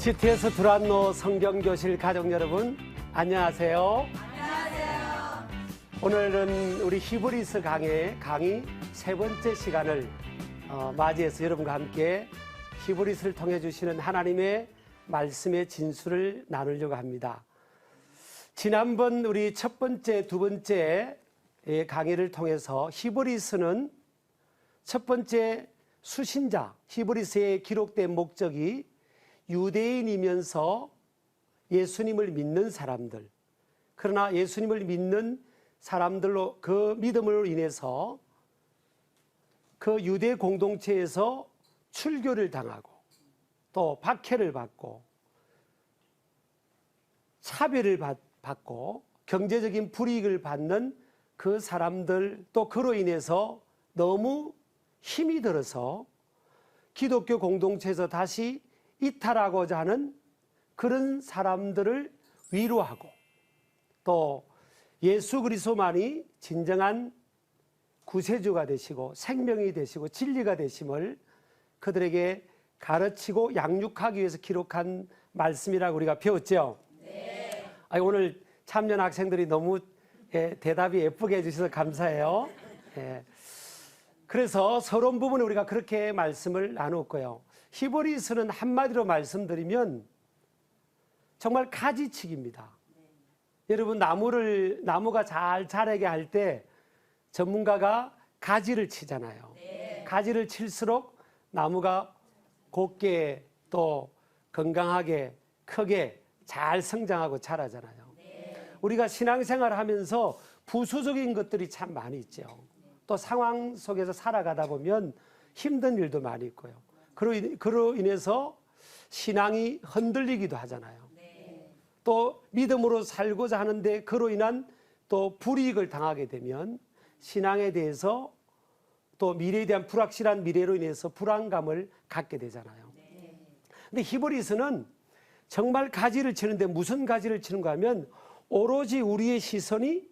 GTS 두란노 성경교실 가족 여러분, 안녕하세요. 안녕하세요. 오늘은 우리 히브리서 강의 세 번째 시간을 맞이해서 여러분과 함께 히브리서를 통해 주시는 하나님의 말씀의 진수를 나누려고 합니다. 지난번 우리 첫 번째, 두 번째 강의를 통해서 히브리서는 첫 번째 수신자, 히브리서에 기록된 목적이 유대인이면서 예수님을 믿는 사람들, 그러나 예수님을 믿는 사람들로 그 믿음으로 인해서 그 유대 공동체에서 출교를 당하고 또 박해를 받고 차별을 받고 경제적인 불이익을 받는 그 사람들, 또 그로 인해서 너무 힘이 들어서 기독교 공동체에서 다시 이탈하고자 하는 그런 사람들을 위로하고, 또 예수 그리스도만이 진정한 구세주가 되시고 생명이 되시고 진리가 되심을 그들에게 가르치고 양육하기 위해서 기록한 말씀이라고 우리가 배웠죠. 네. 오늘 참여한 학생들이 너무 대답이 예쁘게 해주셔서 감사해요. 그래서 서론 부분에 우리가 그렇게 말씀을 나눴고요. 히브리서는 한마디로 말씀드리면 정말 가지치기입니다. 여러분, 나무가 잘 자라게 할 때 전문가가 가지를 치잖아요. 가지를 칠수록 나무가 곱게 또 건강하게 크게 잘 성장하고 자라잖아요. 우리가 신앙생활을 하면서 부수적인 것들이 참 많이 있죠. 또 상황 속에서 살아가다 보면 힘든 일도 많이 있고요. 그로 인해서 신앙이 흔들리기도 하잖아요. 또 믿음으로 살고자 하는데 그로 인한 또 불이익을 당하게 되면 신앙에 대해서 또 미래에 대한 불확실한 미래로 인해서 불안감을 갖게 되잖아요. 근데 히브리서는 정말 가지를 치는데 무슨 가지를 치는가 하면 오로지 우리의 시선이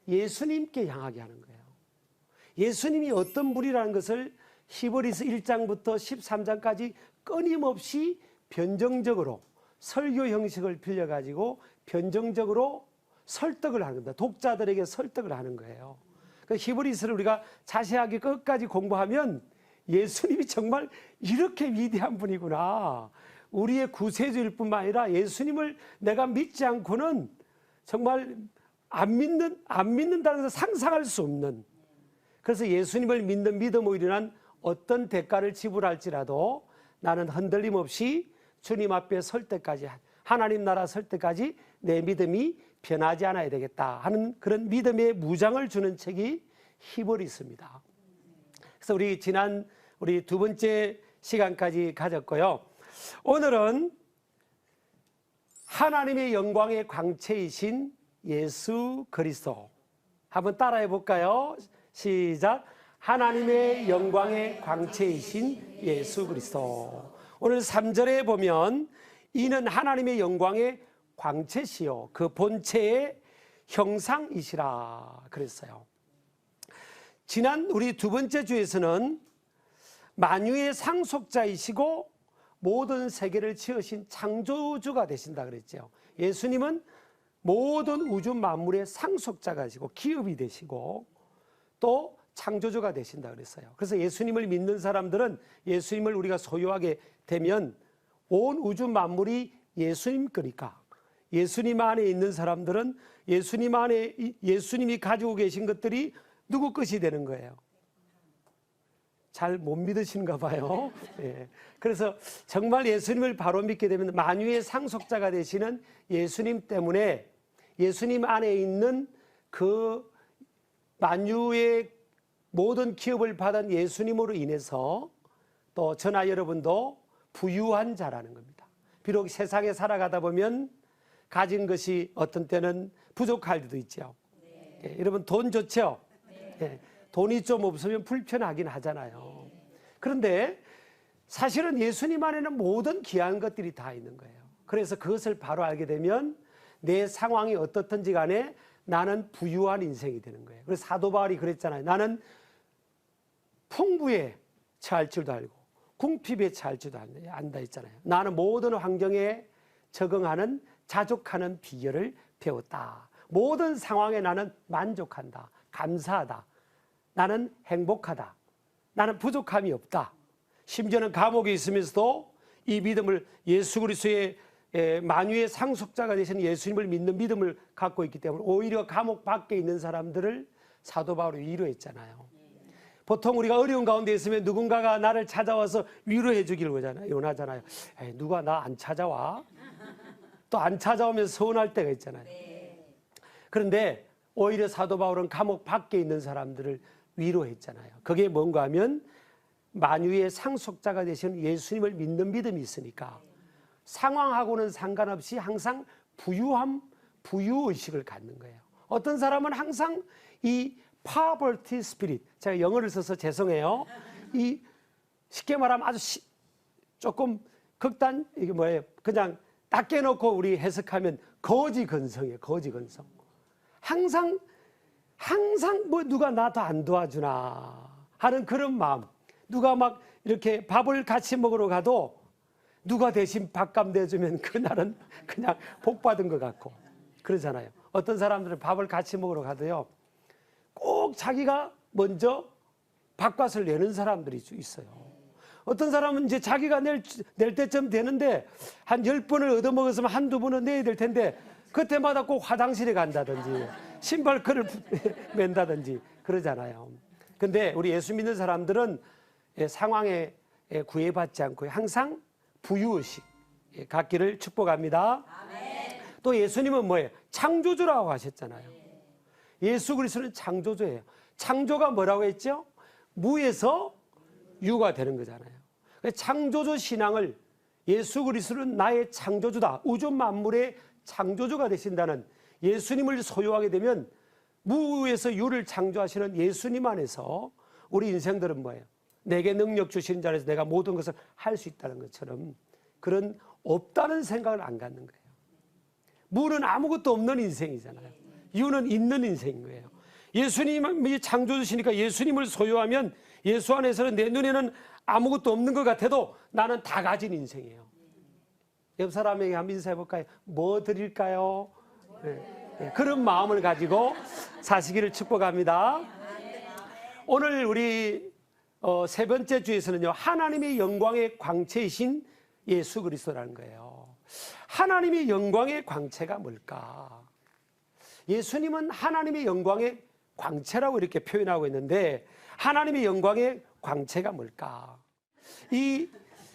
예수님께 향하게 하는 거예요. 예수님이 어떤 분이라는 것을 히브리서 1장부터 13장까지 끊임없이 변정적으로 설교 형식을 빌려가지고 변정적으로 설득을 하는 겁니다. 독자들에게 설득을 하는 거예요. 그 히브리서를 우리가 자세하게 끝까지 공부하면 예수님이 정말 이렇게 위대한 분이구나, 우리의 구세주일 뿐만 아니라 예수님을 내가 믿지 않고는 정말 안 믿는다는 것을 상상할 수 없는, 그래서 예수님을 믿는 믿음으로 인한 어떤 대가를 지불할지라도 나는 흔들림 없이 주님 앞에 설 때까지, 하나님 나라 설 때까지 내 믿음이 변하지 않아야 되겠다 하는 그런 믿음의 무장을 주는 책이 히브리서입니다. 그래서 우리 두 번째 시간까지 가졌고요. 오늘은 하나님의 영광의 광채이신 예수 그리스도, 한번 따라해 볼까요? 시작. 하나님의 영광의 광채이신 예수 그리스도. 오늘 3절에 보면 이는 하나님의 영광의 광채시요 그 본체의 형상이시라 그랬어요. 지난 우리 두 번째 주에서는 만유의 상속자이시고 모든 세계를 지으신 창조주가 되신다 그랬죠. 예수님은 모든 우주 만물의 상속자가시고 기업이 되시고 또 창조주가 되신다 그랬어요. 그래서 예수님을 믿는 사람들은, 예수님을 우리가 소유하게 되면 온 우주 만물이 예수님 거니까, 예수님 안에 있는 사람들은 예수님이 가지고 계신 것들이 누구 것이 되는 거예요? 잘 못 믿으시는가 봐요. 그래서 정말 예수님을 바로 믿게 되면 만유의 상속자가 되시는 예수님 때문에 예수님 안에 있는 그 만유의 모든 기업을 받은 예수님으로 인해서 또 저나 여러분도 부유한 자라는 겁니다. 비록 세상에 살아가다 보면 가진 것이 어떤 때는 부족할 때도 있죠. 여러분 돈 좋죠? 돈이 좀 없으면 불편하긴 하잖아요. 그런데 사실은 예수님 안에는 모든 귀한 것들이 다 있는 거예요. 그래서 그것을 바로 알게 되면 내 상황이 어떻든지 간에 나는 부유한 인생이 되는 거예요. 그래서 사도 바울이 그랬잖아요. 나는 풍부에 처할 줄도 알고 궁핍에 처할 줄도 안다 했잖아요. 나는 모든 환경에 적응하는 자족하는 비결을 배웠다. 모든 상황에 나는 만족한다. 감사하다. 나는 행복하다. 나는 부족함이 없다. 심지어는 감옥에 있으면서도 이 믿음을 예수 그리스도의 만유의 상속자가 되신 예수님을 믿는 믿음을 갖고 있기 때문에 오히려 감옥 밖에 있는 사람들을 사도 바울이 위로했잖아요. 보통 우리가 어려운 가운데 있으면 누군가가 나를 찾아와서 위로해 주기를 원하잖아요. 누가 나 안 찾아와? 또 안 찾아오면 서운할 때가 있잖아요. 그런데 오히려 사도 바울은 감옥 밖에 있는 사람들을 위로했잖아요. 그게 뭔가 하면 만유의 상속자가 되신 예수님을 믿는 믿음이 있으니까 상황하고는 상관없이 항상 부유의식을 갖는 거예요. 어떤 사람은 항상 이 poverty spirit, 제가 영어를 써서 죄송해요. 이 쉽게 말하면 아주 조금 이게 뭐예요? 그냥 딱 깨놓고 우리 해석하면 거지 근성이에요. 거지 근성. 항상 뭐 누가 나 더 안 도와주나 하는 그런 마음. 누가 막 이렇게 밥을 같이 먹으러 가도 누가 대신 밥값 내주면 그날은 그냥 복 받은 것 같고 그러잖아요. 어떤 사람들은 밥을 같이 먹으러 가도요, 꼭 자기가 먼저 밥값을 내는 사람들이 있어요. 어떤 사람은 이제 자기가 낼 때쯤 되는데 한 10번을 얻어먹었으면 한두 번은 내야 될 텐데 그때마다 꼭 화장실에 간다든지 신발끈을 맨다든지 그러잖아요. 근데 우리 예수 믿는 사람들은 상황에 구애받지 않고 항상 부유의식 갖기를 축복합니다. 아멘. 또 예수님은 뭐예요? 창조주라고 하셨잖아요. 예수 그리스도는 창조주예요. 창조가 뭐라고 했죠? 무에서 유가 되는 거잖아요. 창조주 신앙을 예수 그리스도는 나의 창조주다. 우주 만물의 창조주가 되신다는 예수님을 소유하게 되면 무에서 유를 창조하시는 예수님 안에서 우리 인생들은 뭐예요? 내게 능력 주시는 자에서 내가 모든 것을 할 수 있다는 것처럼 그런 없다는 생각을 안 갖는 거예요. 무는 아무것도 없는 인생이잖아요. 유는 있는 인생인 거예요. 예수님이 창조주시니까 예수님을 소유하면 예수 안에서는 내 눈에는 아무것도 없는 것 같아도 나는 다 가진 인생이에요. 옆 사람에게 한번 인사해 볼까요? 뭐 드릴까요? 네. 그런 마음을 가지고 사시기를 축복합니다. 오늘 우리 세 번째 주에서는요, 하나님의 영광의 광채이신 예수 그리스도라는 거예요. 하나님의 영광의 광채가 뭘까? 예수님은 하나님의 영광의 광채라고 이렇게 표현하고 있는데 하나님의 영광의 광채가 뭘까?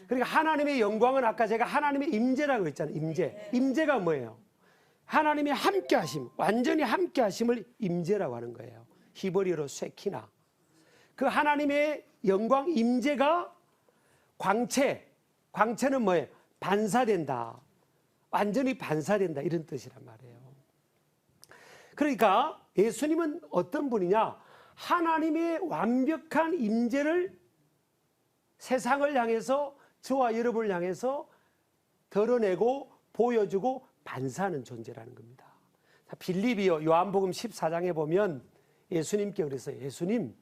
그러니까 하나님의 영광은 아까 제가 하나님의 임재라고 했잖아요. 임재가 뭐예요? 하나님의 함께하심, 완전히 함께하심을 임재라고 하는 거예요. 히브리어로 쉐키나. 그 하나님의 영광 임재가 광채는 뭐예요? 반사된다. 완전히 반사된다. 이런 뜻이란 말이에요. 그러니까 예수님은 어떤 분이냐? 하나님의 완벽한 임재를 세상을 향해서 저와 여러분을 향해서 드러내고 보여주고 반사하는 존재라는 겁니다. 빌립이요 요한복음 14장에 보면 예수님께 그랬어요. 예수님,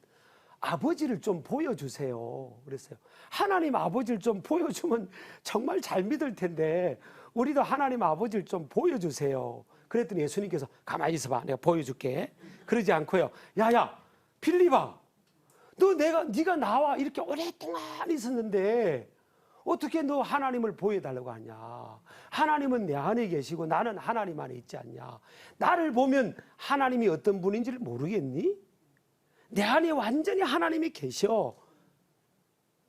아버지를 좀 보여주세요. 그랬어요. 하나님 아버지를 좀 보여주면 정말 잘 믿을 텐데 우리도 하나님 아버지를 좀 보여주세요. 그랬더니 예수님께서 가만히 있어봐, 내가 보여줄게. 그러지 않고요, 야야 빌립아, 네가 나와 이렇게 오랫동안 있었는데 어떻게 너 하나님을 보여달라고 하냐? 하나님은 내 안에 계시고 나는 하나님 안에 있지 않냐? 나를 보면 하나님이 어떤 분인지를 모르겠니? 내 안에 완전히 하나님이 계셔.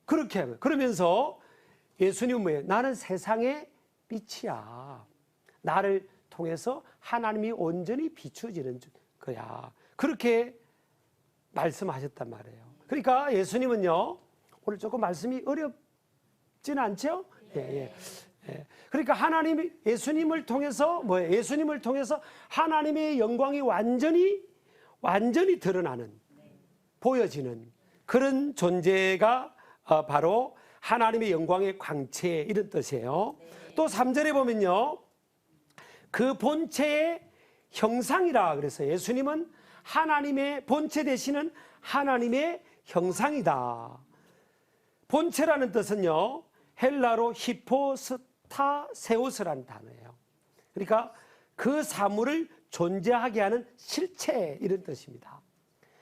그렇게 하면, 그러면서 예수님은 뭐예요? 나는 세상의 빛이야. 나를 통해서 하나님이 온전히 비추어지는 거야. 그렇게 말씀하셨단 말이에요. 그러니까 예수님은요, 오늘 조금 말씀이 어렵지는 않죠? 예. 그러니까 예수님을 통해서 뭐예요? 예수님을 통해서 하나님의 영광이 완전히 드러나는, 보여지는 그런 존재가 바로 하나님의 영광의 광채, 이런 뜻이에요. 또 3절에 보면요, 그 본체의 형상이라 그래서 예수님은 하나님의 본체 되시는 하나님의 형상이다. 본체라는 뜻은요, 헬라로 히포스타세우스라는 단어예요. 그러니까 그 사물을 존재하게 하는 실체, 이런 뜻입니다.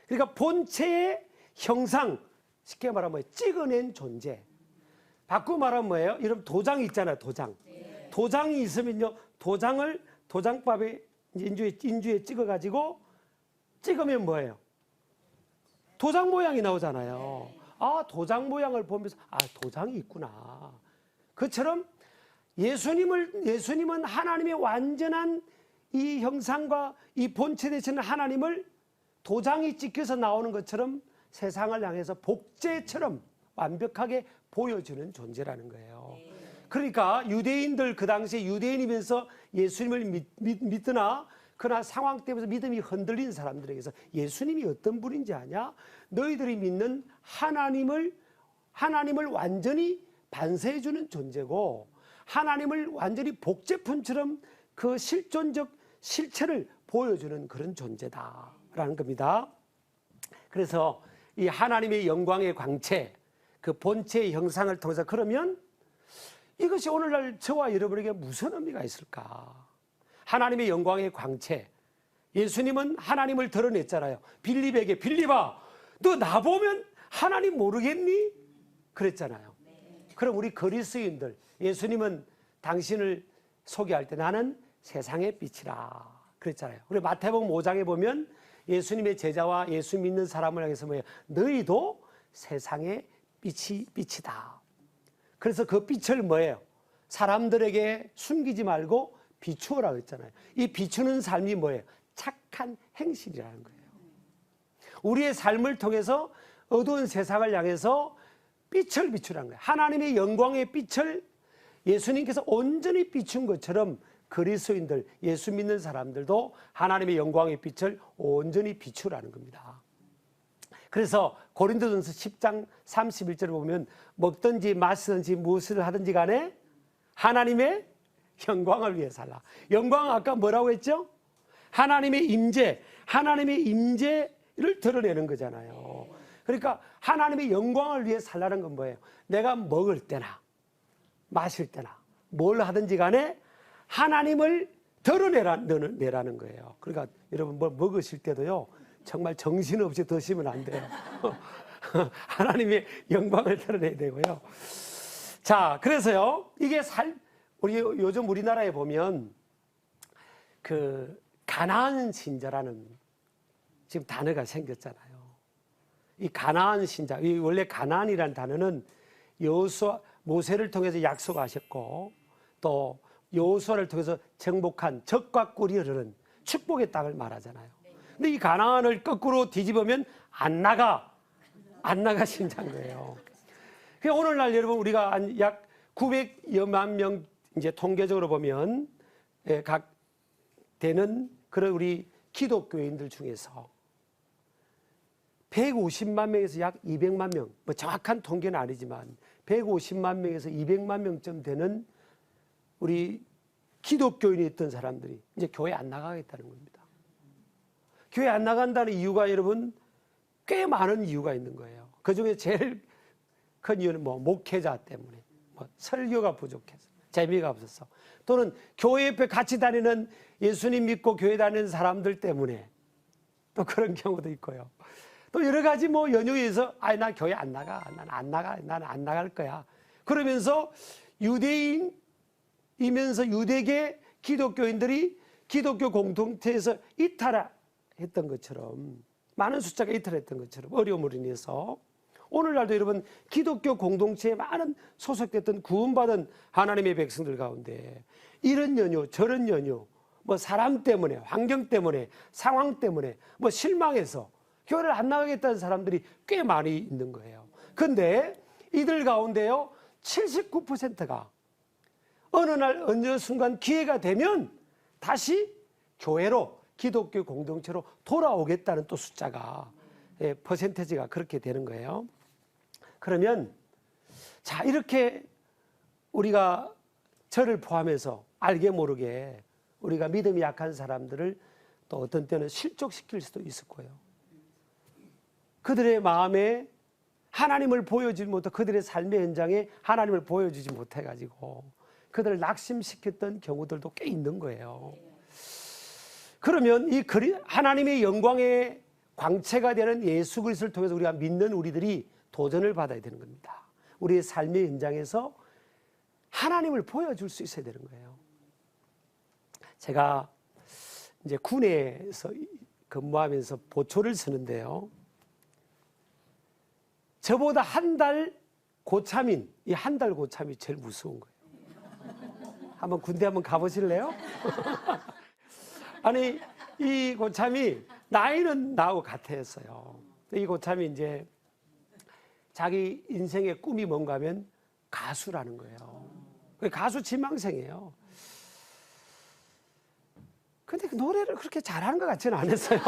그러니까 본체의 형상, 쉽게 말하면 뭐예요? 찍어낸 존재. 바꾸고 말하면 뭐예요? 이런 도장이 있잖아요, 도장. 도장이 있으면요, 도장을 도장밥에 인주에 찍어가지고 찍으면 뭐예요? 도장 모양이 나오잖아요. 아, 도장 모양을 보면서 아, 도장이 있구나. 그처럼 예수님은 하나님의 완전한 이 형상과 이 본체 되시는 하나님을 도장이 찍혀서 나오는 것처럼 세상을 향해서 복제처럼 완벽하게 보여주는 존재라는 거예요. 그러니까 유대인들, 그 당시에 유대인이면서 예수님을 믿으나 그러나 상황 때문에 믿음이 흔들린 사람들에게서 예수님이 어떤 분인지 아냐? 너희들이 믿는 하나님을 완전히 반사해 주는 존재고, 하나님을 완전히 복제품처럼 그 실존적 실체를 보여주는 그런 존재다라는 겁니다. 그래서 이 하나님의 영광의 광채, 그 본체의 형상을 통해서, 그러면 이것이 오늘날 저와 여러분에게 무슨 의미가 있을까? 하나님의 영광의 광채. 예수님은 하나님을 드러냈잖아요. 빌립에게, 빌립아, 너 나보면 하나님 모르겠니? 그랬잖아요. 그럼 우리 그리스도인들, 예수님은 당신을 소개할 때 나는 세상의 빛이라 그랬잖아요. 우리 마태복음 5장에 보면 예수님의 제자와 예수 믿는 사람을 향해서 뭐예요? 너희도 세상의 빛이다. 그래서 그 빛을 뭐예요? 사람들에게 숨기지 말고 비추어라 그랬잖아요. 이 비추는 삶이 뭐예요? 착한 행실이라는 거예요. 우리의 삶을 통해서 어두운 세상을 향해서 빛을 비추라는 거예요. 하나님의 영광의 빛을 예수님께서 온전히 비춘 것처럼 그리스도인들, 예수 믿는 사람들도 하나님의 영광의 빛을 온전히 비추라는 겁니다. 그래서 고린도전서 10장 31절을 보면 먹든지 마시든지 무엇을 하든지 간에 하나님의 영광을 위해 살라. 영광은 아까 뭐라고 했죠? 하나님의 임재, 하나님의 임재를 드러내는 거잖아요. 그러니까 하나님의 영광을 위해 살라는 건 뭐예요? 내가 먹을 때나 마실 때나 뭘 하든지 간에 하나님을 드러내라는 거예요. 그러니까 여러분 뭘 먹으실 때도요, 정말 정신없이 드시면 안 돼요. 하나님의 영광을 드러내야 되고요. 자, 그래서요, 이게 요즘 우리나라에 보면 그 가나안 신자라는 지금 단어가 생겼잖아요. 이 가나안 신자, 이 원래 가나안이라는 단어는 여호수아, 모세를 통해서 약속하셨고 또 여호수아를 통해서 정복한 적과 꿀이 흐르는 축복의 땅을 말하잖아요. 근데 이 가나안을 거꾸로 뒤집으면 안 나가 신자인 거예요. 그러니까 오늘날 여러분 우리가 약 900여만 명 이제 통계적으로 보면 각 되는 그런 우리 기독교인들 중에서 150만 명에서 약 200만 명, 뭐 정확한 통계는 아니지만 150만 명에서 200만 명쯤 되는 우리 기독교인이 있던 사람들이 이제 교회 안 나가겠다는 겁니다. 교회 안 나간다는 이유가 여러분 꽤 많은 이유가 있는 거예요. 그 중에 제일 큰 이유는 뭐 목회자 때문에, 뭐 설교가 부족해서, 재미가 없어서, 또는 교회 옆에 같이 다니는 예수님 믿고 교회 다니는 사람들 때문에 또 그런 경우도 있고요. 또 여러 가지 뭐 연유에서 나 교회 안 나가, 나는 안 나갈 거야. 그러면서 유대인이면서 유대계 기독교인들이 기독교 공동체에서 이탈했던 것처럼, 많은 숫자가 이탈했던 것처럼 어려움으로 인해서 오늘날도 여러분 기독교 공동체에 많은 소속됐던 구원받은 하나님의 백성들 가운데 이런 연유 저런 연유, 뭐 사람 때문에, 환경 때문에, 상황 때문에 뭐 실망해서 교회를 안 나가겠다는 사람들이 꽤 많이 있는 거예요. 그런데 이들 가운데요 79%가 어느 날 어느 순간 기회가 되면 다시 교회로, 기독교 공동체로 돌아오겠다는 또 숫자가, 퍼센테이지가 그렇게 되는 거예요. 그러면 자, 이렇게 우리가 저를 포함해서 알게 모르게 우리가 믿음이 약한 사람들을 또 어떤 때는 실족시킬 수도 있을 거예요. 그들의 마음에 하나님을 보여주지 못해 그들의 삶의 현장에 하나님을 보여주지 못해가지고 그들을 낙심시켰던 경우들도 꽤 있는 거예요. 그러면 이 하나님의 영광의 광채가 되는 예수 그리스도를 통해서 우리가 믿는 우리들이 도전을 받아야 되는 겁니다. 우리의 삶의 현장에서 하나님을 보여줄 수 있어야 되는 거예요. 제가 이제 군에서 근무하면서 보초를 쓰는데요. 저보다 한 달 고참인 이 한 달 고참이 제일 무서운 거예요. 한번 군대 한번 가보실래요? 아니 이 고참이 나이는 나하고 같았어요. 이 고참이 이제 자기 인생의 꿈이 뭔가 하면 가수라는 거예요. 가수 지망생이에요. 근데 그 노래를 그렇게 잘하는 것 같지는 않았어요.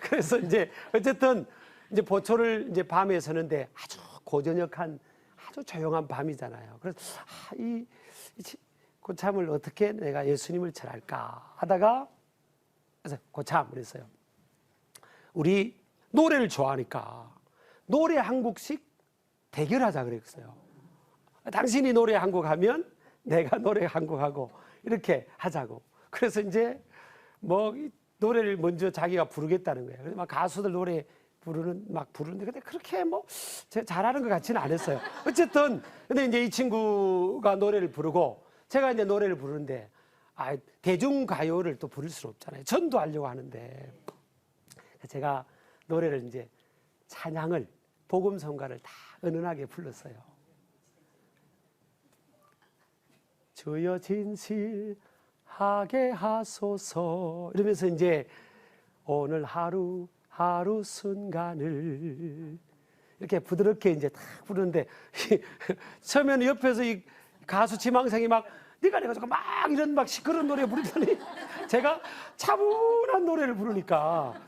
그래서 이제 어쨌든 이제 보초를 이제 밤에 서는데 아주 고저녁한 아주 조용한 밤이잖아요. 그래서 이 고참을 어떻게 내가 예수님을 전할까 하다가 그래서 고참 그랬어요. 우리 노래를 좋아하니까 노래 한 곡씩 대결하자 그랬어요. 당신이 노래 한 곡 하면 내가 노래 한 곡 하고 이렇게 하자고. 그래서 이제 뭐 노래를 먼저 자기가 부르겠다는 거예요. 그래서 막 가수들 노래 부르는데 근데 그렇게 뭐 제가 잘하는 것 같지는 않았어요. 어쨌든 근데 이제 이 친구가 노래를 부르고 제가 이제 노래를 부르는데 대중가요를 또 부를 수는 없잖아요. 전도하려고 하는데 제가 노래를 이제 찬양을 복음성가를 다 은은하게 불렀어요. 주여 진실하게 하소서 이러면서 이제 오늘 하루 순간을 이렇게 부드럽게 이제 딱 부르는데 처음에는 옆에서 이 가수 지망생이 막 네가 내가 막 이런 막 시끄러운 노래 부르더니 제가 차분한 노래를 부르니까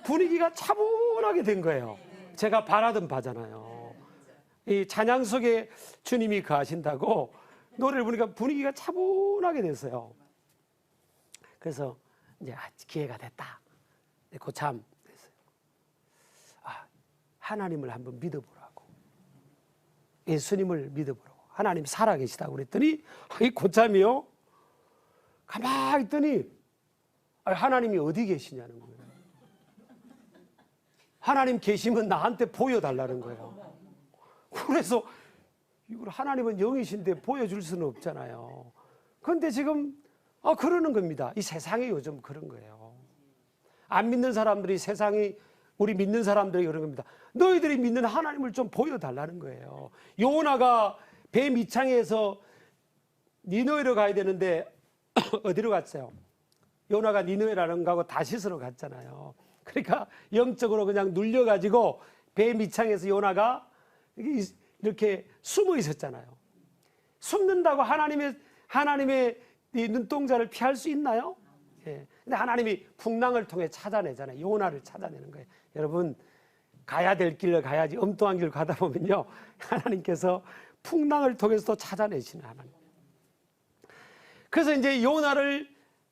분위기가 차분하게 된 거예요. 제가 바라던 바잖아요. 이 찬양 속에 주님이 거하신다고 노래를 부르니까 분위기가 차분하게 됐어요. 그래서 이제 기회가 됐다. 고참 됐어요. 하나님을 한번 믿어보라고. 예수님을 믿어보라고. 하나님 살아계시다고 그랬더니 이 고참이요. 가만히 있더니 하나님이 어디 계시냐는 거예요. 하나님 계시면 나한테 보여달라는 거예요. 그래서 이걸 하나님은 영이신데 보여줄 수는 없잖아요. 그런데 지금 그러는 겁니다. 이 세상이 요즘 그런 거예요. 안 믿는 사람들이 세상이 우리 믿는 사람들이 그런 겁니다. 너희들이 믿는 하나님을 좀 보여달라는 거예요. 요나가 배 밑창에서 니느웨로 가야 되는데 어디로 갔어요? 요나가 니느웨라는 거하고 다시스로 갔잖아요. 그러니까 영적으로 그냥 눌려가지고 배 밑창에서 요나가 이렇게 숨어 있었잖아요. 숨는다고 하나님의 이 눈동자를 피할 수 있나요? 예. 근데 하나님이 풍랑을 통해 찾아내잖아요. 요나를 찾아내는 거예요. 여러분 가야 될 길로 가야지 엉뚱한 길 가다 보면요 하나님께서 풍랑을 통해서 또 찾아내시는 하나님. 그래서 이제 요나를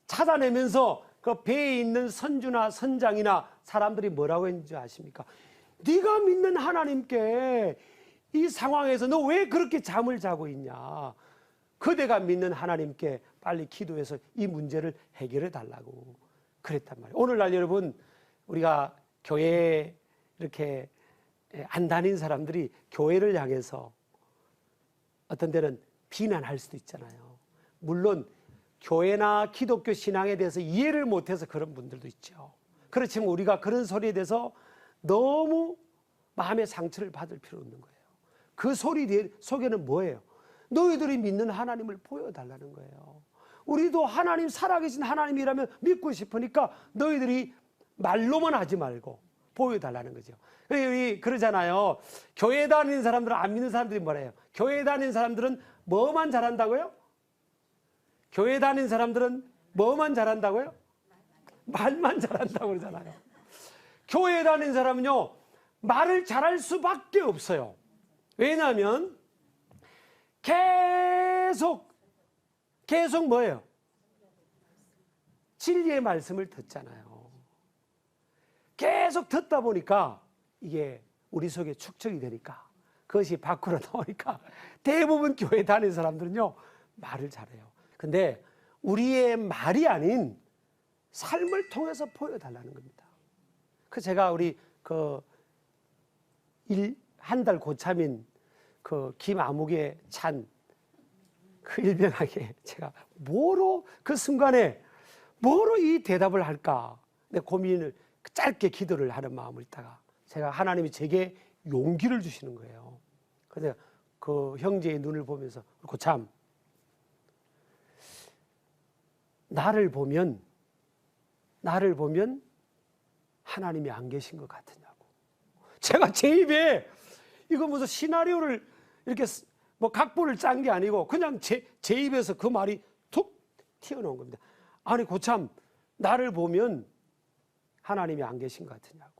찾아내면서 그 배에 있는 선주나 선장이나 사람들이 뭐라고 했는지 아십니까? 네가 믿는 하나님께 이 상황에서 너 왜 그렇게 잠을 자고 있냐? 그대가 믿는 하나님께 빨리 기도해서 이 문제를 해결해 달라고 그랬단 말이에요. 오늘날 여러분 우리가 교회에 이렇게 안 다닌 사람들이 교회를 향해서 어떤 데는 비난할 수도 있잖아요. 물론 교회나 기독교 신앙에 대해서 이해를 못해서 그런 분들도 있죠. 그렇지만 우리가 그런 소리에 대해서 너무 마음의 상처를 받을 필요 없는 거예요. 그 소리 속에는 뭐예요? 너희들이 믿는 하나님을 보여달라는 거예요. 우리도 하나님 살아계신 하나님이라면 믿고 싶으니까 너희들이 말로만 하지 말고 보여달라는 거죠. 그러잖아요. 교회 다니는 사람들은 안 믿는 사람들이 뭐래요? 교회 다니는 사람들은 뭐만 잘한다고요? 교회 다니는 사람들은 뭐만 잘한다고요? 말만 잘한다고 그러잖아요. 교회 다니는 사람은요 말을 잘할 수밖에 없어요. 왜냐하면 계속 뭐예요? 진리의 말씀을 듣잖아요. 계속 듣다 보니까 이게 우리 속에 축적이 되니까 그것이 밖으로 나오니까 대부분 교회 다니는 사람들은요 말을 잘해요. 근데 우리의 말이 아닌 삶을 통해서 보여달라는 겁니다. 그 제가 우리 한 달 고참인 김아무개 찬 그 일병에게 제가 뭐로 그 순간에 뭐로 이 대답을 할까 내 고민을 짧게 기도를 하는 마음을 있다가 제가 하나님이 제게 용기를 주시는 거예요. 그래서 그 형제의 눈을 보면서 고참 나를 보면 하나님이 안 계신 것 같으냐고. 제가 제 입에 이거 무슨 시나리오를 이렇게 뭐 각본을 짠 게 아니고 그냥 제 입에서 그 말이 툭 튀어나온 겁니다. 아니 고참 나를 보면 하나님이 안 계신 것 같으냐고.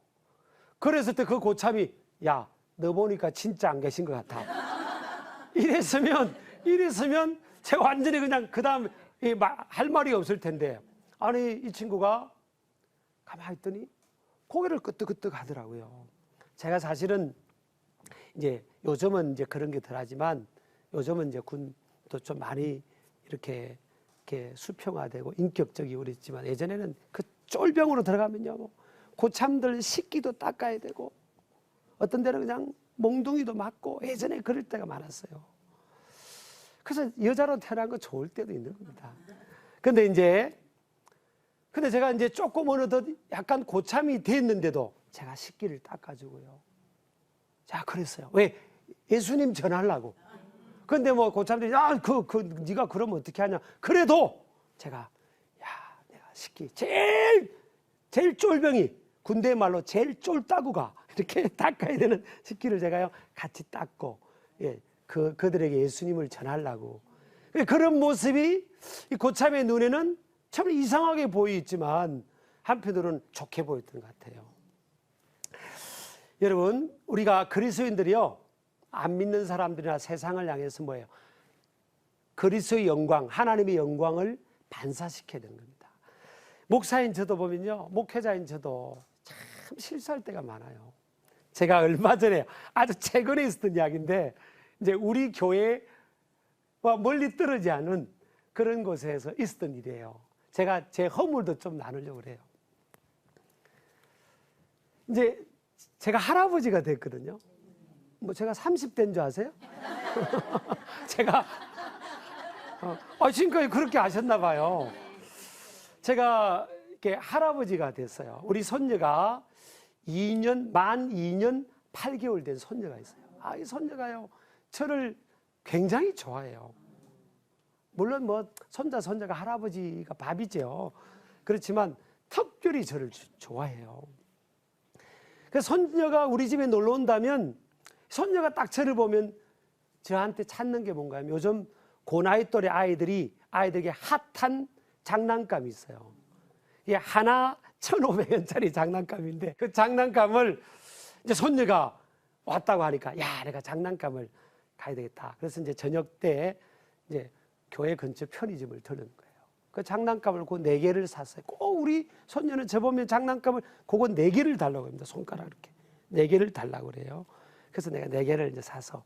그랬을 때 그 고참이 야 너 보니까 진짜 안 계신 것 같아. 이랬으면 제가 완전히 그냥 그 다음 할 말이 없을 텐데 아니 이 친구가 가만히 있더니 고개를 끄덕끄덕 하더라고요. 제가 사실은 이제 요즘은 이제 그런 게 덜하지만 요즘은 이제 군도 좀 많이 이렇게 수평화되고 인격적이고 그랬지만 예전에는 그 쫄병으로 들어가면요 고참들 식기도 닦아야 되고 어떤 데는 그냥 몽둥이도 맞고 예전에 그럴 때가 많았어요. 그래서 여자로 태어난 거 좋을 때도 있는 겁니다. 근데 제가 이제 조금 어느 덧 약간 고참이 됐는데도 제가 식기를 닦아주고요. 자, 그랬어요. 왜? 예수님 전하려고. 근데 뭐 고참들이 네가 그러면 어떻게 하냐. 그래도 제가 내가 식기 제일 쫄병이 군대 말로 제일 쫄따구가 이렇게 닦아야 되는 식기를 제가요 같이 닦고 그들에게 예수님을 전하려고. 그런 모습이 이 고참의 눈에는 참 이상하게 보이지만 한편으로는 좋게 보였던 것 같아요. 여러분 우리가 그리스도인들이요 안 믿는 사람들이나 세상을 향해서 뭐예요? 그리스도의 영광, 하나님의 영광을 반사시켜야 되는 겁니다. 목사인 저도 보면요 목회자인 저도 참 실수할 때가 많아요. 제가 얼마 전에 아주 최근에 있었던 이야기인데 이제 우리 교회와 멀리 떨어지지 않은 그런 곳에서 있었던 일이에요. 제가 제 허물도 좀 나누려고 그래요. 이제 제가 할아버지가 됐거든요. 뭐 제가 30대인 줄 아세요? 제가 지금까지 그렇게 아셨나 봐요. 제가 이렇게 할아버지가 됐어요. 우리 손녀가 만 2년 8개월 된 손녀가 있어요. 이 손녀가요 저를 굉장히 좋아해요. 물론 뭐 손자가 할아버지가 밥이죠. 그렇지만 특별히 저를 좋아해요. 그래서 손녀가 우리 집에 놀러 온다면 손녀가 딱 저를 보면 저한테 찾는 게 뭔가 하면 요즘 고나이 또래 아이들에게 핫한 장난감이 있어요. 이게 하나 1,500원짜리 장난감인데 그 장난감을 이제 손녀가 왔다고 하니까 내가 장난감을 가야 되겠다. 그래서 이제 저녁 때 이제 교회 근처 편의점을 들르는 거예요. 그 장난감을 그 4개를 샀어요. 꼭 우리 손녀는 저 보면 장난감을 그거 4개를 달라고 합니다. 손가락 이렇게 4개를 달라고 그래요. 그래서 내가 4개를 이제 사서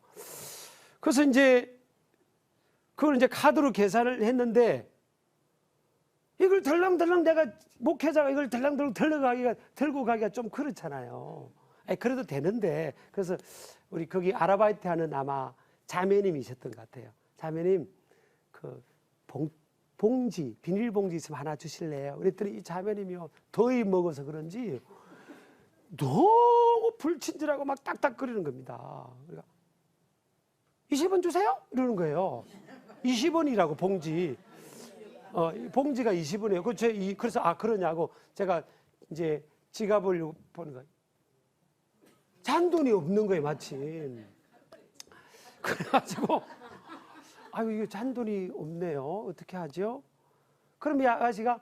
그래서 이제 그걸 이제 카드로 계산을 했는데 이걸 덜렁덜렁 내가 목회자가 이걸 덜렁덜렁 들고 가기가 좀 그렇잖아요. 그래도 되는데 그래서 우리 거기 아르바이트 하는 아마 자매님이셨던 것 같아요. 자매님 그 봉지 비닐봉지 있으면 하나 주실래요? 그랬더니 이 자매님이요 더위 먹어서 그런지 너무 불친절하고 막 딱딱거리는 겁니다. 그러니까 20원 주세요? 이러는 거예요. 20원이라고 봉지. 봉지가 20원이에요. 그래서 그러냐고 제가 이제 지갑을 보는 거예요. 잔돈이 없는 거예요, 마침. 그래가지고 이거 잔돈이 없네요. 어떻게 하죠? 그럼 이 아가씨가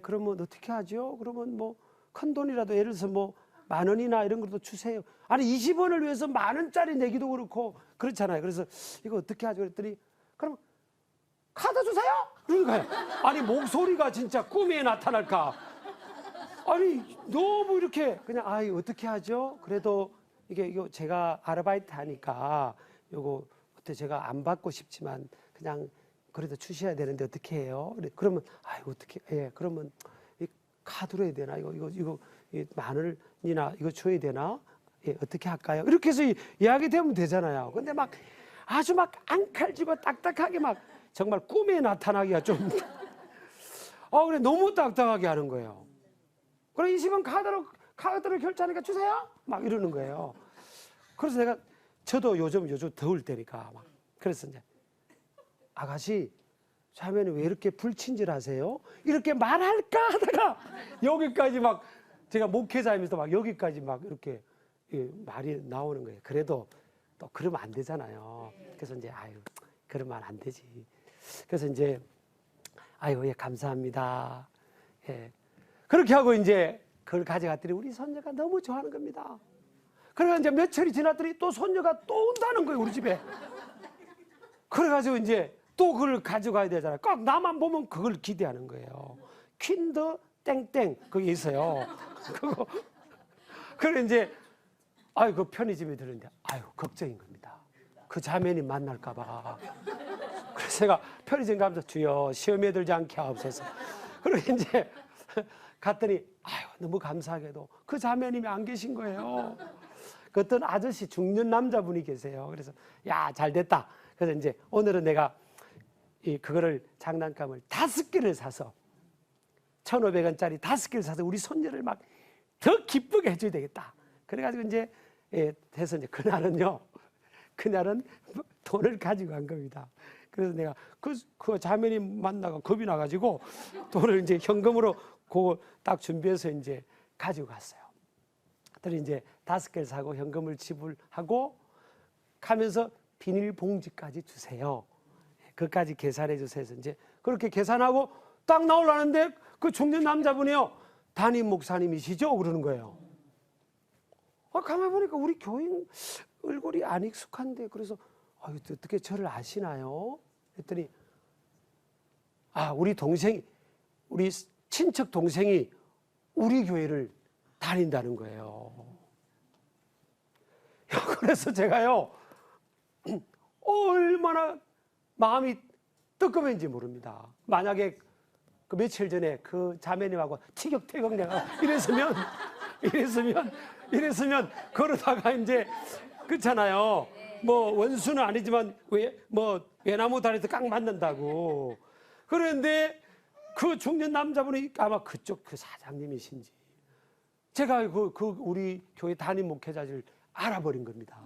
그러면 어떻게 하죠? 그러면 뭐 큰 돈이라도 예를 들어서 뭐 10,000원이나 이런 것도 주세요. 아니 20원을 위해서 10,000원짜리 내기도 그렇고 그렇잖아요. 그래서 이거 어떻게 하죠? 그랬더니 그럼 카드 주세요? 그러니까요. 아니 목소리가 진짜 꿈에 나타날까? 아니 너무 이렇게 그냥 어떻게 하죠? 그래도 이거 제가 아르바이트 하니까 요거 어때 제가 안 받고 싶지만 그냥 그래도 주셔야 되는데 어떻게 해요? 그러면 아이고 어떻게 예 그러면 이 카드로 해야 되나 이거 이 10,000원이나 이거 줘야 되나? 예 어떻게 할까요? 이렇게 해서 이야기 되면 되잖아요. 근데 막 아주 막 앙칼지고 딱딱하게 막 정말 꿈에 나타나기가 좀 그래 너무 딱딱하게 하는 거예요. 그래 20원 카드로 결제하니까 주세요. 막 이러는 거예요. 그래서 저도 요즘 더울 때니까 막 그래서 이제 아가씨 자매는 왜 이렇게 불친절하세요? 이렇게 말할까 하다가 여기까지 막 제가 목회자이면서 막 여기까지 막 이렇게 말이 나오는 거예요. 그래도 또 그러면 안 되잖아요. 그래서 이제 그러면 안 되지. 그래서 이제 예 감사합니다. 예 그렇게 하고 이제 그걸 가져갔더니 우리 손녀가 너무 좋아하는 겁니다. 그래서 이제 며칠이 지났더니 또 손녀가 또 온다는 거예요, 우리 집에. 그래가지고 이제 또 그걸 가져가야 되잖아요. 꼭 나만 보면 그걸 기대하는 거예요. 퀸더 땡땡 그게 있어요. 그거. 그래 이제 그 편의점에 들었는데 걱정인 겁니다. 그 자매님 만날까봐. 그래서 제가 편의점 가면서 주여 시험에 들지 않게 하옵소서. 그리고 이제 갔더니 너무 감사하게도 그 자매님이 안 계신 거예요. 그 어떤 아저씨 중년 남자분이 계세요. 그래서 잘 됐다. 그래서 이제 오늘은 내가 그거를 장난감을 5개를 사서 1,500원짜리 5개를 사서 우리 손녀를 막 더 기쁘게 해줘야 되겠다. 그래가지고 이제 돼서 이제 그날은 돈을 가지고 간 겁니다. 그래서 내가 그 자매님 만나가 겁이 나가지고 돈을 이제 현금으로 그거 딱 준비해서 이제 가지고 갔어요. 그랬더니 이제 5개를 사고 현금을 지불하고 가면서 비닐봉지까지 주세요. 그까지 계산해 주세요. 해서 이제 그렇게 계산하고 딱 나오려는데 그 중년 남자분이요. 담임 목사님이시죠? 그러는 거예요. 가만히 보니까 우리 교인 얼굴이 안 익숙한데 그래서 어떻게 저를 아시나요? 했더니 우리 친척 동생이 우리 교회를 다닌다는 거예요. 그래서 제가요 얼마나 마음이 뜨거운지 모릅니다. 만약에 그 며칠 전에 그 자매님하고 티격태격 내가 이랬으면 그러다가 이제 그렇잖아요. 뭐 원수는 아니지만 외나무 다리에서 깡 맞는다고. 그런데 그 중년 남자분이 아마 그쪽 그 사장님이신지 제가 우리 교회 담임 목회자를 알아버린 겁니다.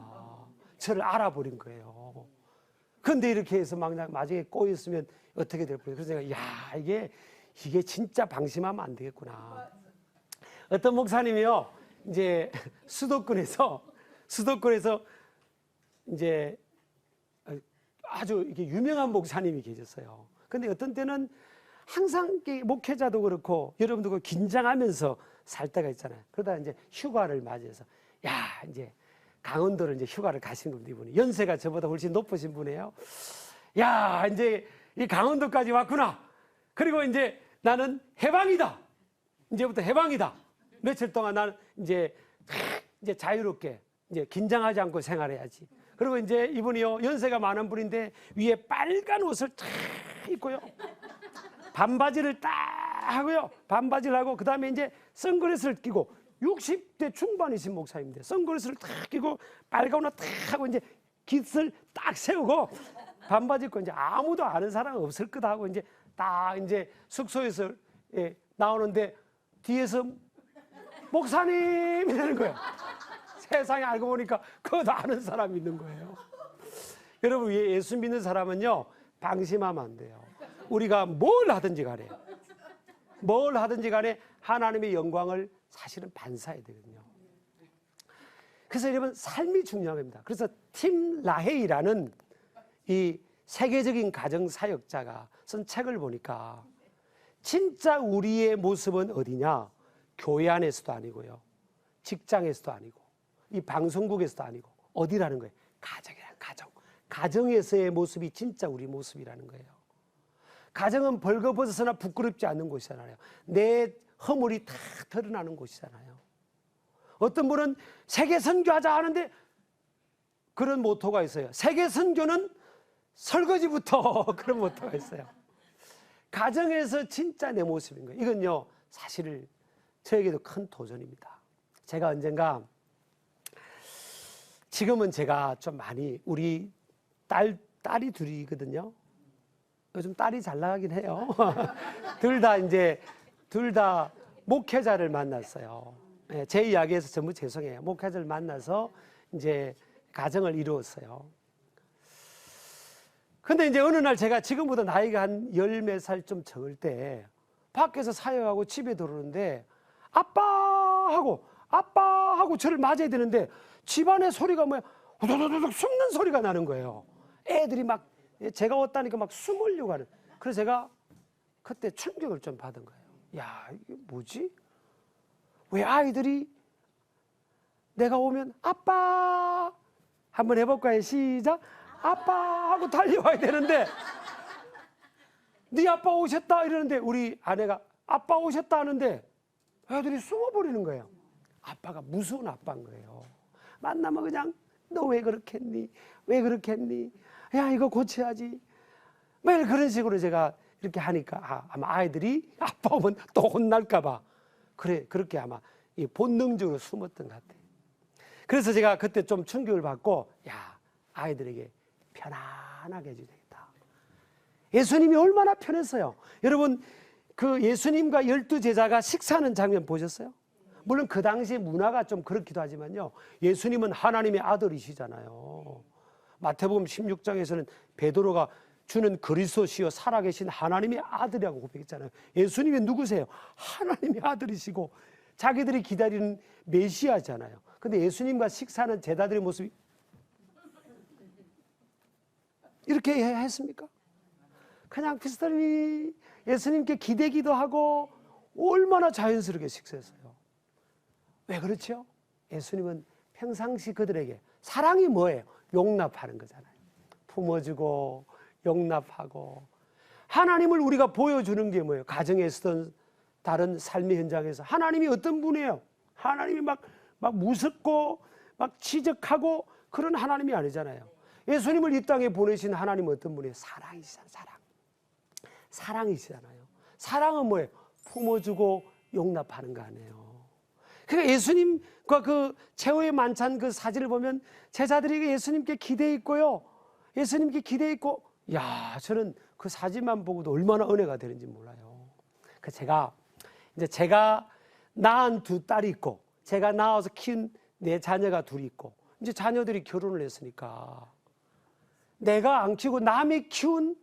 저를 알아버린 거예요. 근데 이렇게 해서 나중에 꼬였으면 어떻게 될 뻔해요. 그래서 제가 이게 진짜 방심하면 안 되겠구나. 어떤 목사님이요 이제 수도권에서 이제 아주 이렇게 유명한 목사님이 계셨어요. 근데 어떤 때는 항상 목회자도 그렇고 여러분도 긴장하면서 살 때가 있잖아요. 그러다 이제 휴가를 맞이해서 이제 강원도를 이제 휴가를 가신 겁니다. 이분이 연세가 저보다 훨씬 높으신 분이에요. 이제 이 강원도까지 왔구나. 그리고 이제 나는 해방이다. 이제부터 해방이다. 며칠 동안 나는 이제 자유롭게 이제 긴장하지 않고 생활해야지. 그리고 이제 이분이요 연세가 많은 분인데 위에 빨간 옷을 탁 입고요. 반바지를 딱 하고요. 반바지를 하고 그다음에 이제 선글라스를 끼고 60대 중반이신 목사님인데 선글라스를 탁 끼고 빨간 옷 탁 하고 이제 깃을 딱 세우고 반바지 입고 이제 아무도 아는 사람 없을 거다 하고 이제 딱 이제 숙소에서 나오는데 뒤에서 목사님 이러는 거예요. 세상에 알고 보니까 그것도 아는 사람이 있는 거예요. 여러분 예수 믿는 사람은요 방심하면 안 돼요. 우리가 뭘 하든지 간에 하나님의 영광을 사실은 반사해야 되거든요. 그래서 여러분 삶이 중요한 겁니다. 그래서 팀 라헤이라는 이 세계적인 가정사역자가 쓴 책을 보니까 진짜 우리의 모습은 어디냐? 교회 안에서도 아니고요. 직장에서도 아니고 이 방송국에서도 아니고 어디라는 거예요? 가정이라는 가정. 가정에서의 모습이 진짜 우리 모습이라는 거예요. 가정은 벌거벗어서나 부끄럽지 않는 곳이잖아요. 내 허물이 다 드러나는 곳이잖아요. 어떤 분은 세계 선교하자 하는데 그런 모토가 있어요. 세계 선교는 설거지부터 그런 모토가 있어요. 가정에서 진짜 내 모습인 거예요. 이건요, 사실 저에게도 큰 도전입니다. 제가 언젠가, 지금은 제가 좀 많이, 우리 딸이 둘이거든요. 요즘 딸이 잘 나가긴 해요. 둘 다 목회자를 만났어요. 제 이야기에서 전부 죄송해요. 목회자를 만나서 이제 가정을 이루었어요. 근데 이제 어느 날 제가 지금보다 나이가 한 열 몇 살 좀 적을 때 밖에서 사역하고 집에 들어오는데 아빠 하고 저를 맞아야 되는데 집안의 소리가 뭐야, 후두두둑 숨는 소리가 나는 거예요. 애들이 막 제가 왔다니까 막 숨으려고 하는. 그래서 제가 그때 충격을 좀 받은 거예요. 야, 이게 뭐지? 왜 아이들이 내가 오면 아빠 한번 해볼까요? 시작. 아빠 하고 달려와야 되는데 네 아빠 오셨다 이러는데 우리 아내가 아빠 오셨다 하는데 애들이 숨어버리는 거예요. 아빠가 무서운 아빠인 거예요. 만나면 그냥 너 왜 그렇게 했니? 왜 그렇게 했니? 야, 이거 고쳐야지. 매일 그런 식으로 제가 이렇게 하니까 아마 아이들이 아빠 오면 또 혼날까 봐 그렇게 아마 본능적으로 숨었던 것 같아요. 그래서 제가 그때 좀 충격을 받고, 야, 아이들에게 편안하게 해줘야 되겠다. 예수님이 얼마나 편했어요. 여러분, 그 예수님과 12제자가 식사하는 장면 보셨어요? 물론 그 당시에 문화가 좀 그렇기도 하지만요, 예수님은 하나님의 아들이시잖아요. 마태복음 16장에서는 베드로가 주는 그리스도시요 살아계신 하나님의 아들이라고 고백했잖아요. 예수님이 누구세요? 하나님의 아들이시고 자기들이 기다리는 메시아잖아요. 근데 예수님과 식사하는 제자들의 모습이 이렇게 했습니까? 그냥 비슷하니 예수님께 기대기도 하고 얼마나 자연스럽게 식사했어요. 왜 그렇죠? 예수님은 평상시 그들에게 사랑이 뭐예요? 용납하는 거잖아요. 품어주고 용납하고. 하나님을 우리가 보여주는 게 뭐예요? 가정에서든 다른 삶의 현장에서 하나님이 어떤 분이에요? 하나님이 막 무섭고 막 지적하고 그런 하나님이 아니잖아요. 예수님을 이 땅에 보내신 하나님은 어떤 분이에요? 사랑이시잖아요. 사랑이시잖아요. 사랑은 뭐예요? 품어주고 용납하는 거 아니에요. 그러니까 예수님과 그 최후의 만찬 그 사진을 보면 제자들이 예수님께 기대해 있고요. 예수님께 기대해 있고, 야, 저는 그 사진만 보고도 얼마나 은혜가 되는지 몰라요. 그 제가 낳은 두 딸이 있고, 제가 낳아서 키운 내 자녀가 둘이 있고, 이제 자녀들이 결혼을 했으니까 내가 안 키우고 남이 키운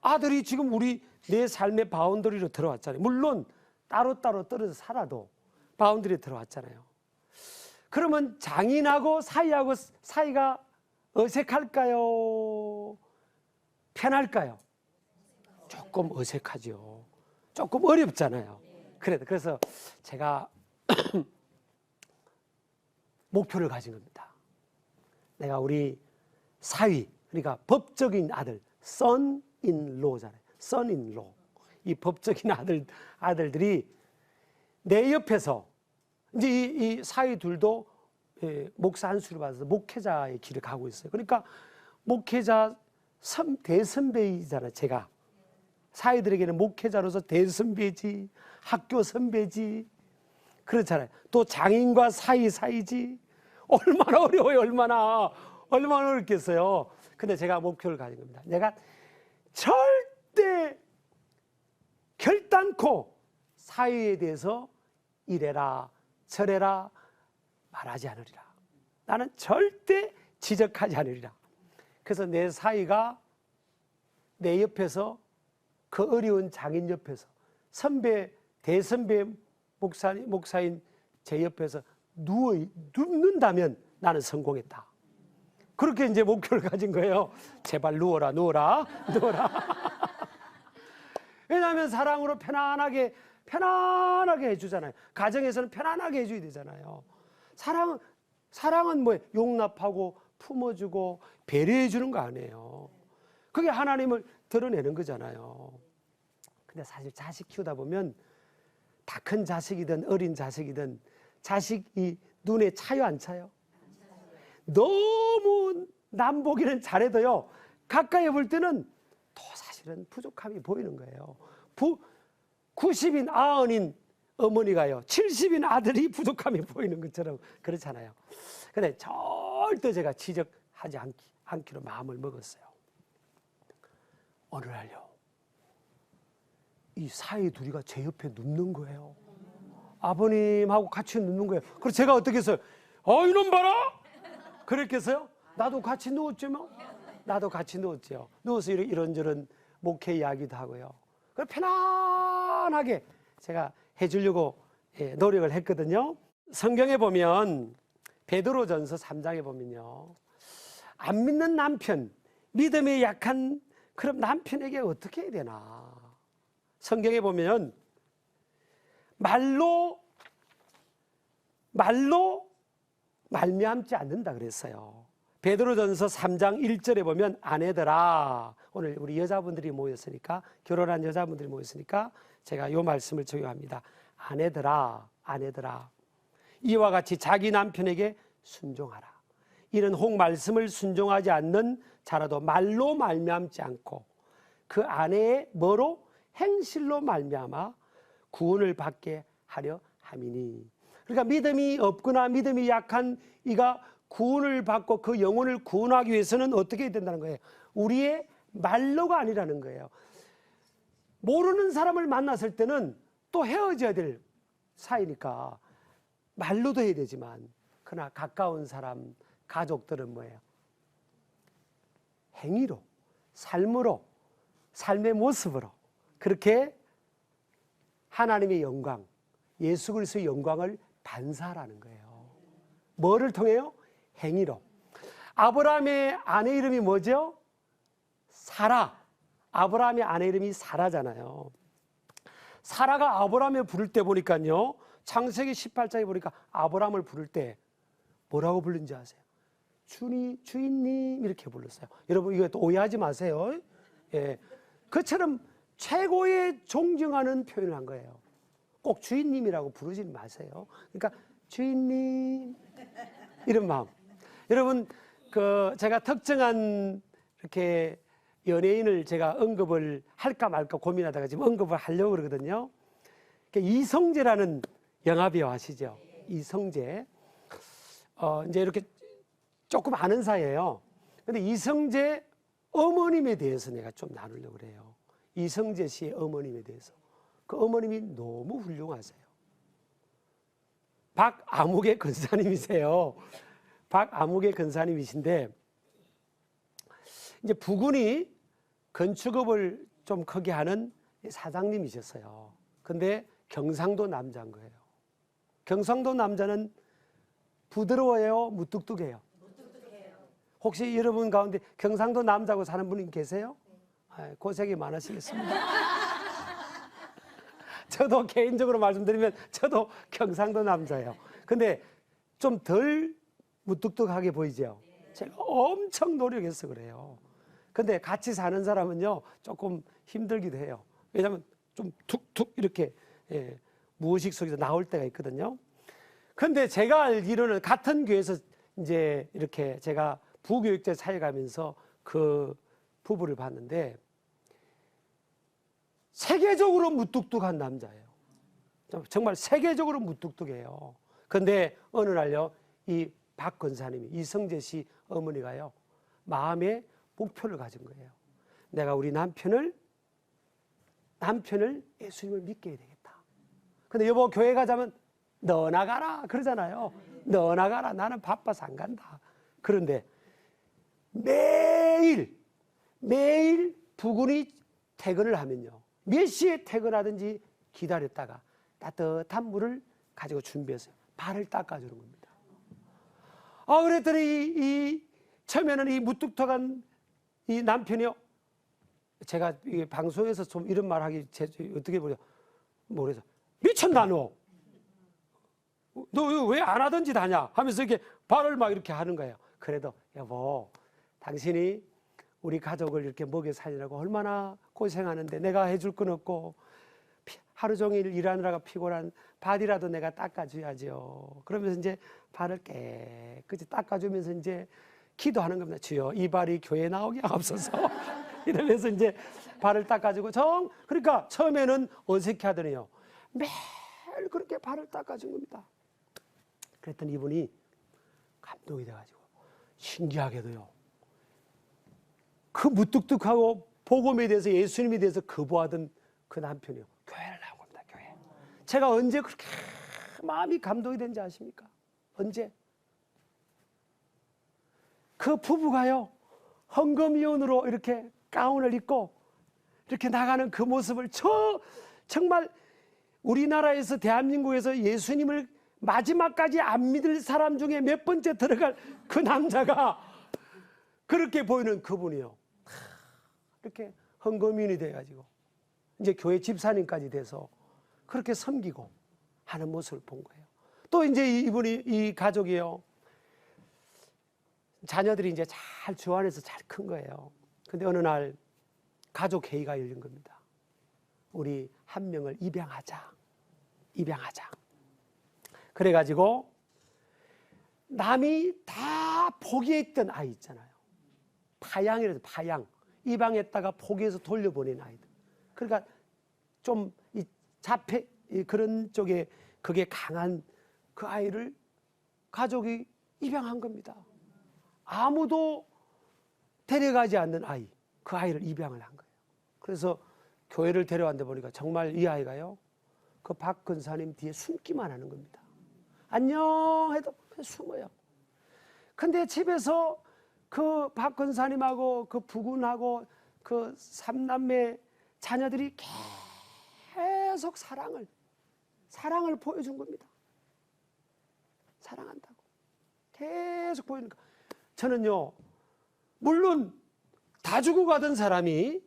아들이 지금 내 삶의 바운더리로 들어왔잖아요. 물론 따로따로 떨어져 살아도 바운더리에 들어왔잖아요. 그러면 장인하고 사이가 어색할까요? 편할까요? 조금 어색하죠. 조금 어렵잖아요. 그래서 제가 목표를 가진 겁니다. 내가 우리 사위, 그러니까 법적인 아들, son-in-law잖아요. son-in-law. 이 법적인 아들들이 내 옆에서 이제 이 사위 둘도 목사 안수를 받아서 목회자의 길을 가고 있어요. 그러니까 목회자 대선배이잖아요. 제가 사위들에게는 목회자로서 대선배지, 학교 선배지, 그렇잖아요. 또 장인과 사이지. 얼마나 어려워요. 얼마나 어렵겠어요. 근데 제가 목표를 가진 겁니다. 내가 절대 결단코 사위에 대해서 이래라 저래라 말하지 않으리라. 나는 절대 지적하지 않으리라. 그래서 내 사위가 내 옆에서 그 어려운 장인 옆에서 대선배 목사인 제 옆에서 눕는다면 나는 성공했다. 그렇게 이제 목표를 가진 거예요. 제발 누워라. 왜냐하면 사랑으로 편안하게 해주잖아요. 가정에서는 편안하게 해줘야 되잖아요. 사랑은 뭐예요? 용납하고 품어주고 배려해 주는 거 아니에요. 그게 하나님을 드러내는 거잖아요. 근데 사실 자식 키우다 보면 다 큰 자식이든 어린 자식이든 자식이 눈에 차요, 안 차요? 너무 남보기는 잘해도요, 가까이 볼 때는 또 사실은 부족함이 보이는 거예요. 90인 아흔인 어머니가요, 70인 아들이 부족함이 보이는 것처럼 그렇잖아요. 근데 절대 제가 지적하지 않기로 마음을 먹었어요. 어느 날요, 이 사이 둘이가 제 옆에 눕는 거예요. 아버님하고 같이 눕는 거예요. 그래서 제가 어떻게 했어요? 이놈 봐라! 그랬겠어요? 나도 같이 누웠죠, 뭐. 나도 같이 누웠죠. 누워서 이런저런 목회 이야기도 하고요. 그래서 편안하게 제가 해주려고 노력을 했거든요. 성경에 보면 베드로전서 3장에 보면요, 안 믿는 남편, 믿음이 약한 그럼 남편에게 어떻게 해야 되나? 성경에 보면 말로 말미암지 않는다 그랬어요. 베드로전서 3장 1절에 보면 아내들아, 오늘 우리 여자분들이 모였으니까, 결혼한 여자분들이 모였으니까 제가 이 말씀을 적용합니다. 아내들아, 이와 같이 자기 남편에게 순종하라. 이는 혹 말씀을 순종하지 않는 자라도 말로 말미암지 않고 그 아내의 뭐로? 행실로 말미암아 구원을 받게 하려 함이니. 그러니까 믿음이 없거나 믿음이 약한 이가 구원을 받고 그 영혼을 구원하기 위해서는 어떻게 해야 된다는 거예요? 우리의 말로가 아니라는 거예요. 모르는 사람을 만났을 때는 또 헤어져야 될 사이니까 말로도 해야 되지만, 그러나 가까운 사람, 가족들은 뭐예요? 행위로, 삶으로, 삶의 모습으로 그렇게 하나님의 영광, 예수 그리스도의 영광을 반사하라는 거예요. 뭐를 통해요? 행위로. 아브라함의 아내 이름이 뭐죠? 사라. 아브라함의 아내 이름이 사라잖아요. 사라가 아브라함을 부를 때 보니까요, 창세기 18장에 보니까 아브라함을 부를 때 뭐라고 부른지 아세요? 주인님 이렇게 불렀어요. 여러분 이거 또 오해하지 마세요. 예, 그처럼 최고의 존경하는 표현을 한 거예요. 꼭 주인님이라고 부르지 마세요. 그러니까 주인님 이런 마음. 여러분 제가 특정한 이렇게 연예인을 제가 언급을 할까 말까 고민하다가 지금 언급을 하려고 그러거든요. 이성재라는 영화배우 아시죠? 이성재. 이제 이렇게 조금 아는 사이예요. 근데 이성재 어머님에 대해서 내가 좀 나누려고 그래요. 이성재 씨의 어머님에 대해서. 그 어머님이 너무 훌륭하세요. 박아무개 권사님이세요. 박아무개 권사님이신데, 이제 부군이 건축업을 좀 크게 하는 사장님이셨어요. 근데 경상도 남자인 거예요. 경상도 남자는 부드러워요? 무뚝뚝해요? 혹시 여러분 가운데 경상도 남자고 사는 분이 계세요? 고생이 많으시겠습니다. 저도 개인적으로 말씀드리면 저도 경상도 남자예요. 근데 좀 덜 무뚝뚝하게 보이죠? 제가 엄청 노력해서 그래요. 근데 같이 사는 사람은요, 조금 힘들기도 해요. 왜냐하면 좀 툭툭 이렇게 무의식 속에서 나올 때가 있거든요. 근데 제가 알기로는 같은 교회에서 이제 이렇게 제가 부교육자 사역하면서 그 부부를 봤는데 세계적으로 무뚝뚝한 남자예요. 정말 세계적으로 무뚝뚝해요. 근데 어느 날요, 이 박 권사님이, 이성재 씨 어머니가요, 마음에 목표를 가진 거예요. 내가 우리 남편을 예수님을 믿게 해야 되겠다. 근데 여보 교회 가자면 너 나가라 그러잖아요. 너 나가라, 나는 바빠서 안 간다. 그런데 매일 부군이 퇴근을 하면요, 몇 시에 퇴근하든지 기다렸다가 따뜻한 물을 가지고 준비해서 발을 닦아주는 겁니다. 그랬더니 처음에는 이 무뚝뚝한 이 남편이요, 제가 이 방송에서 좀 이런 말 하기 어떻게 보냐, 뭐래서 미쳤나 너 왜 안 하든지 다냐 하면서 이렇게 발을 막 이렇게 하는 거예요. 그래도 여보, 당신이 우리 가족을 이렇게 먹여 살리라고 얼마나 고생하는데 내가 해줄 건 없고 하루 종일 일하느라가 피곤한 발이라도 내가 닦아줘야죠. 그러면서 이제 발을 깨끗이 닦아주면서 이제 기도하는 겁니다. 주여, 이 발이 교회에 나오게 하옵소서. 이러면서 이제 발을 닦아주고 그러니까 처음에는 어색해 하더니요. 매일 그렇게 발을 닦아준 겁니다. 그랬더니 이분이 감동이 돼가지고 신기하게도요. 그 무뚝뚝하고 복음에 대해서 예수님에 대해서 거부하던 그 남편이요. 교회를 나온 겁니다. 교회. 제가 언제 그렇게 마음이 감동이 된지 아십니까? 언제? 그 부부가요. 헌금위원으로 이렇게 가운을 입고 이렇게 나가는 그 모습을 정말 우리나라에서 대한민국에서 예수님을 마지막까지 안 믿을 사람 중에 몇 번째 들어갈 그 남자가 그렇게 보이는 그분이요. 이렇게 헌금인이 돼가지고 이제 교회 집사님까지 돼서 그렇게 섬기고 하는 모습을 본 거예요. 또 이제 이분이 이 가족이요. 자녀들이 이제 잘 주안에서 잘 큰 거예요. 근데 어느 날 가족 회의가 열린 겁니다. 우리 한 명을 입양하자. 그래가지고 남이 다 포기했던 아이 있잖아요. 파양이라서 파양. 입양했다가 포기해서 돌려보낸 아이들. 그러니까 좀 이 자폐 그런 쪽에 그게 강한 그 아이를 가족이 입양한 겁니다. 아무도 데려가지 않는 아이, 그 아이를 입양을 한 거예요. 그래서 교회를 데려왔는데 보니까 정말 이 아이가요, 그 박 근사님 뒤에 숨기만 하는 겁니다. 안녕 해도 그냥 숨어요. 근데 집에서 그 박 근사님하고 그 부군하고 그 삼남매 자녀들이 계속 사랑을 보여준 겁니다. 사랑한다고. 계속 보이니까. 저는요, 물론 다 죽어가던 사람이,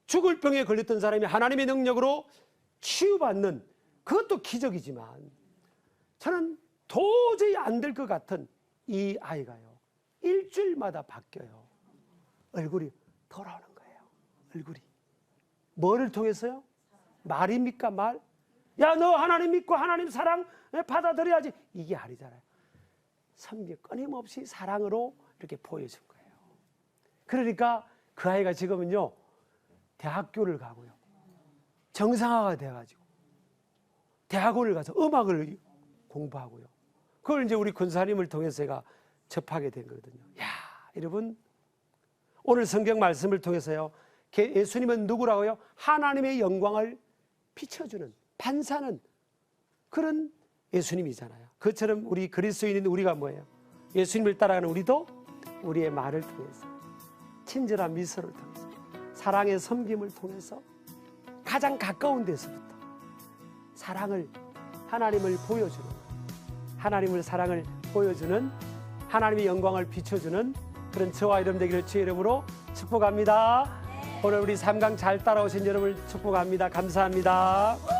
죽을 병에 걸렸던 사람이 하나님의 능력으로 치유받는 그것도 기적이지만 저는 도저히 안 될 것 같은 이 아이가요, 일주일마다 바뀌어요. 얼굴이 돌아오는 거예요. 얼굴이. 뭐를 통해서요? 말입니까? 말? 야, 너 하나님 믿고 하나님 사랑 받아들여야지. 이게 아니잖아요. 섬기 끊임없이 사랑으로 이렇게 보여준 거예요. 그러니까 그 아이가 지금은요, 대학교를 가고요. 정상화가 돼가지고 대학원을 가서 음악을 공부하고요. 그걸 이제 우리 권사님을 통해서 제가 접하게 된 거거든요. 야, 여러분, 오늘 성경 말씀을 통해서요, 예수님은 누구라고요? 하나님의 영광을 비춰주는, 반사는 그런 예수님이잖아요. 그처럼 우리 그리스도인인 우리가 뭐예요? 예수님을 따라가는 우리도 우리의 말을 통해서, 친절한 미소를 통해서, 사랑의 섬김을 통해서 가장 가까운 데서부터 사랑을, 하나님을 보여주는, 하나님을 사랑을 보여주는, 하나님의 영광을 비춰주는 그런 저와 여러분 되기를 주의 이름으로 축복합니다. 오늘 우리 3강 잘 따라오신 여러분을 축복합니다. 감사합니다.